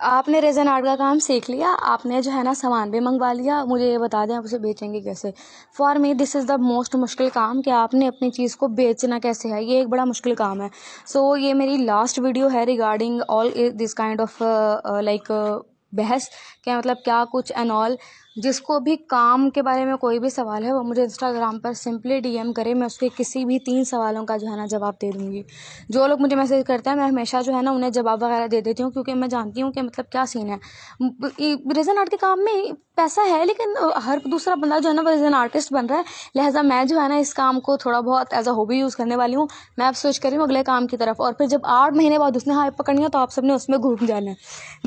आपने रेज़न आर्ट का काम सीख लिया, आपने जो है ना सामान भी मंगवा लिया, मुझे ये बता दें आप उसे बेचेंगे कैसे? For me this is the most मुश्किल काम कि आपने अपनी चीज़ को बेचना कैसे है, ये एक बड़ा मुश्किल काम है। सो ये मेरी लास्ट वीडियो है regarding all this kind of like बहस, क्या मतलब क्या कुछ एंड ऑल। जिसको भी काम के बारे में कोई भी सवाल है वो मुझे इंस्टाग्राम पर सिंपली डीएम करे, मैं उसके किसी भी 3 सवालों का जो है ना जवाब दे दूँगी। जो लोग मुझे मैसेज करते हैं मैं हमेशा जो है ना उन्हें जवाब वगैरह दे देती हूँ, क्योंकि मैं जानती हूँ कि मतलब क्या सीन है। रेज़न आर्ट के काम में पैसा है, लेकिन हर दूसरा बंदा जो है ना वो रेज़न आर्टिस्ट बन रहा है। लिहाजा मैं जो है ना इस काम को थोड़ा बहुत एज अ हॉबी यूज़ करने वाली हूँ। मैं अब स्विच कर रही हूँ अगले काम की तरफ, और फिर जब 8 महीने बाद उसने हाइप पकड़नी है तो आप सबने उसमें घूम जाना है।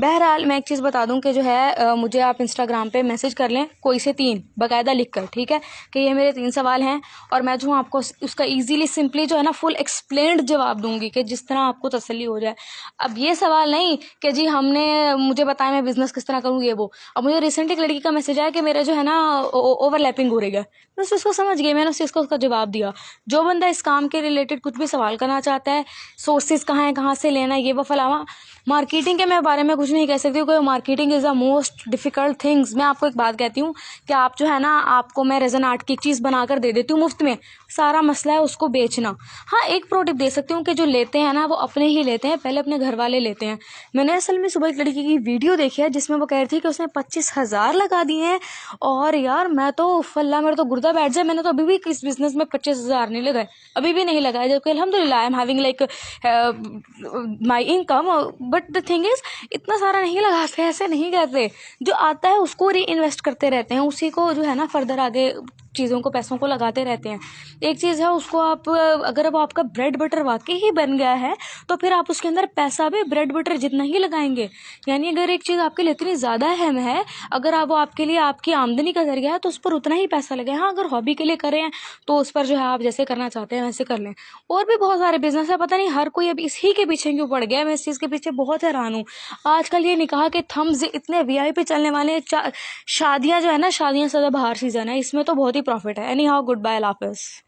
बहरहाल मैं एक चीज़ बता दूं कि जो है मुझे आप इंस्टाग्राम पे मैसेज कर लें कोई से 3 बाकायदा लिख कर, ठीक है, कि ये मेरे 3 सवाल हैं, और मैं जो हूँ आपको उसका ईजिली सिंपली जो है ना फुल एक्सप्लेन्ड जवाब दूंगी कि जिस तरह आपको तसल्ली हो जाए। अब ये सवाल नहीं कि जी हमने मुझे बताया मैं बिजनेस किस तरह करूँ ये वो। अब मुझे रिसेंट एक लड़की का मैसेज आया कि मेरा जो है ना ओवरलैपिंग हो रही है, मैं उस चीज़ को समझ गई, मैंने उस चीज़ को उसका जवाब दिया। जो बंदा इस काम के रिलेटेड कुछ भी सवाल करना चाहता है, सोर्सेज कहाँ है, कहाँ से लेना है, ये वो फलावा। मार्केटिंग के मैं बारे में कुछ नहीं कह सकती हूँ, marketing is the most difficult things. मैं आपको एक बात कहती हूँ कि आप जो है ना आपको मैं रेज़न आर्ट की एक चीज़ बनाकर दे देती हूँ मुफ्त में, सारा मसला है उसको बेचना। हाँ, एक प्रो टिप दे सकती हूँ कि जो लेते हैं ना वो अपने ही लेते हैं, पहले अपने घर वाले लेते हैं। मैंने असल में सुबह एक लड़की की वीडियो देखी है जिसमें वो कह रही थी कि उसने 25,000 लगा दिए हैं, और यार मैं तो फल्ला मेरा तो गुर्दा बैठ जाए, मैंने तो अभी भी किस बिजनेस में 25,000 नहीं लगाए, अभी भी नहीं लगाए, जबकि अल्हम्दुलिल्लाह I am having like my income. But the thing is इतना सारा नहीं लगाते, ऐसे नहीं करते। जो आता है उसको री इन्वेस्ट करते रहते हैं, उसी को जो है ना फर्दर आगे चीज़ों को पैसों को लगाते रहते हैं। एक चीज़ है उसको आप अगर वो आपका ब्रेड बटर वाकई ही बन गया है तो फिर आप उसके अंदर पैसा भी ब्रेड बटर जितना ही लगाएंगे। यानी अगर एक चीज़ आपके लिए इतनी ज़्यादा अहम है, अगर आप वो आपके लिए आपकी आमदनी का जरिया है तो उस पर उतना ही पैसा लगे। हाँ, अगर हॉबी के लिए करें तो उस पर जो है आप जैसे करना चाहते हैं वैसे कर लें। और भी बहुत सारे बिजनेस है, पता नहीं हर कोई अब इसी के पीछे क्यों पड़ गया है, मैं इस चीज़ के पीछे बहुत हैरान हूँ। आजकल ये निकाह के थम्स इतने वीआईपी चलने वाले, शादियाँ जो है ना, शादियाँ सदा बाहर सीजन है, इसमें तो बहुत ही प्रॉफिट है। एनी हाउ, गुड बाय, अल्लाह हाफिज़।